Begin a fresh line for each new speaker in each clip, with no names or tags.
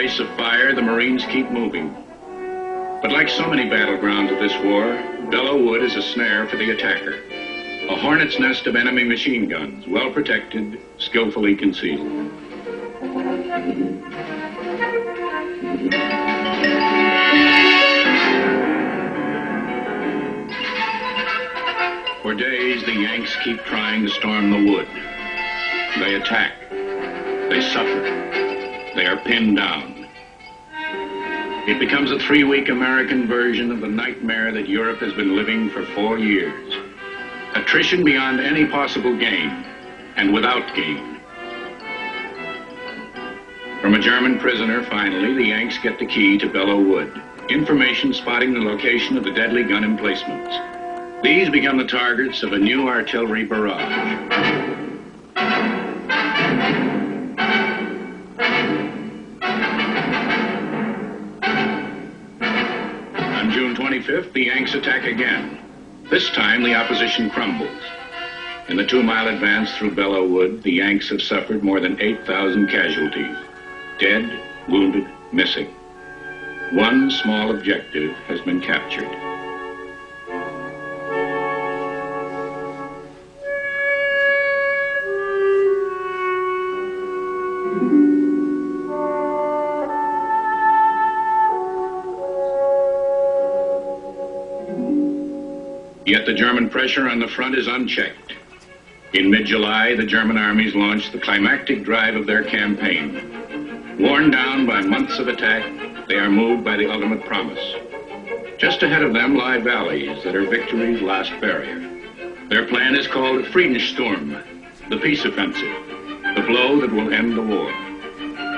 face of fire, the Marines keep moving. But like so many battlegrounds of this war, Belleau Wood is a snare for the attacker. A hornet's nest of enemy machine guns, well protected, skillfully concealed. For days, the Yanks keep trying to storm the wood. They attack. They suffer. They are pinned down. It becomes a 3-week American version of the nightmare that Europe has been living for 4 years. Attrition beyond any possible gain, and without gain. From a German prisoner, finally, the Yanks get the key to Belleau Wood. Information spotting the location of the deadly gun emplacements. These become the targets of a new artillery barrage. On June 25th, the Yanks attack again. This time, the opposition crumbles. In the 2-mile advance through Belleau Wood, the Yanks have suffered more than 8,000 casualties. Dead, wounded, missing. One small objective has been captured. Yet the German pressure on the front is unchecked. In mid-July, the German armies launched the climactic drive of their campaign. Worn down by months of attack, they are moved by the ultimate promise. Just ahead of them lie valleys that are victory's last barrier. Their plan is called Friedenssturm, the peace offensive, the blow that will end the war.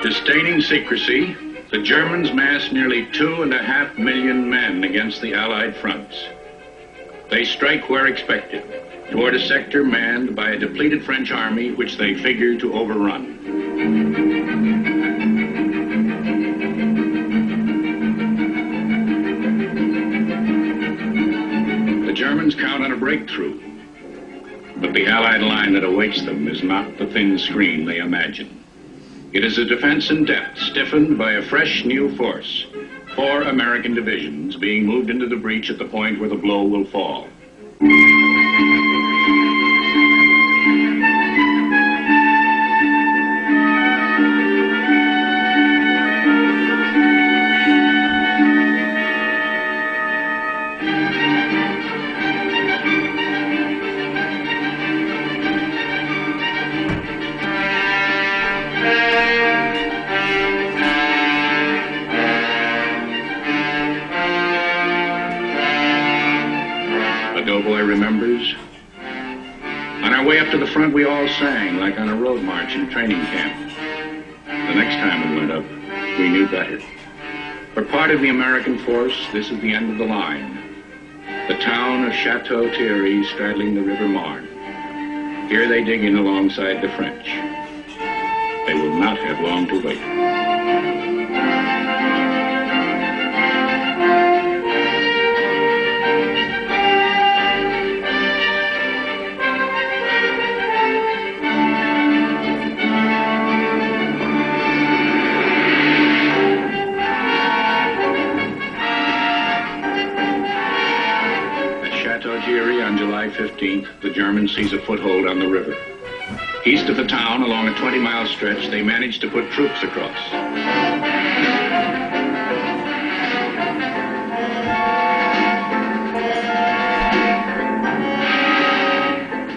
Disdaining secrecy, the Germans mass nearly 2.5 million men against the Allied fronts. They strike where expected, toward a sector manned by a depleted French army which they figure to overrun. The Germans count on a breakthrough, but the Allied line that awaits them is not the thin screen they imagine. It is a defense in depth, stiffened by a fresh new force. 4 American divisions being moved into the breach at the point where the blow will fall. Doughboy remembers. On our way up to the front, we all sang like on a road march in training camp. The next time we went up, we knew better. For part of the American force, this is the end of the line. The town of Chateau Thierry straddling the River Marne. Here they dig in alongside the French. They will not have long to wait. On July 15th, the Germans seize a foothold on the river. East of the town, along a 20-mile stretch, they manage to put troops across.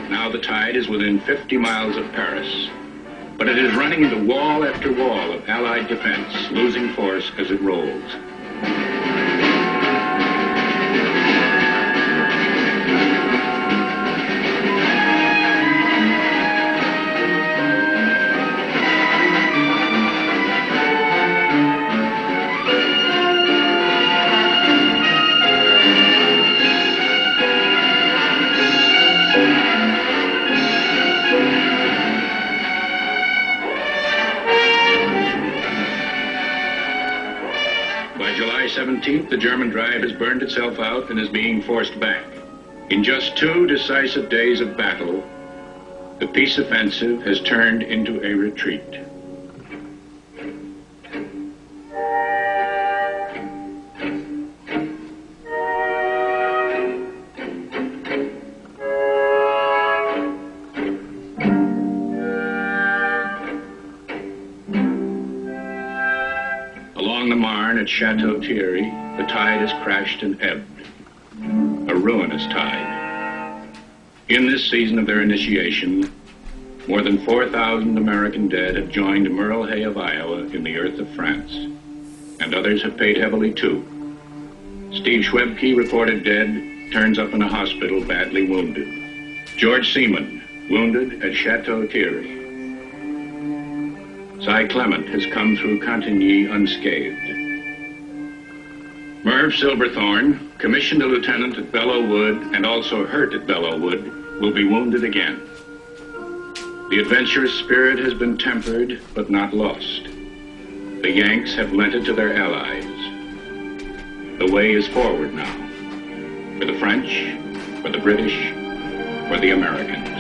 Now the tide is within 50 miles of Paris, but it is running into wall after wall of Allied defense, losing force as it rolls. By July 17th, the German drive has burned itself out and is being forced back. In just 2 decisive days of battle, the peace offensive has turned into a retreat. Chateau Thierry, the tide has crashed and ebbed. A ruinous tide. In this season of their initiation, more than 4,000 American dead have joined Merle Hay of Iowa in the earth of France, and others have paid heavily too. Steve Schwebke, reported dead, turns up in a hospital badly wounded. George Seaman, wounded at Chateau Thierry. Cy Clement has come through Cantigny unscathed. Merv Silverthorne, commissioned a lieutenant at Belleau Wood and also hurt at Belleau Wood, will be wounded again. The adventurous spirit has been tempered but not lost. The Yanks have lent it to their allies. The way is forward now, for the French, for the British, for the Americans.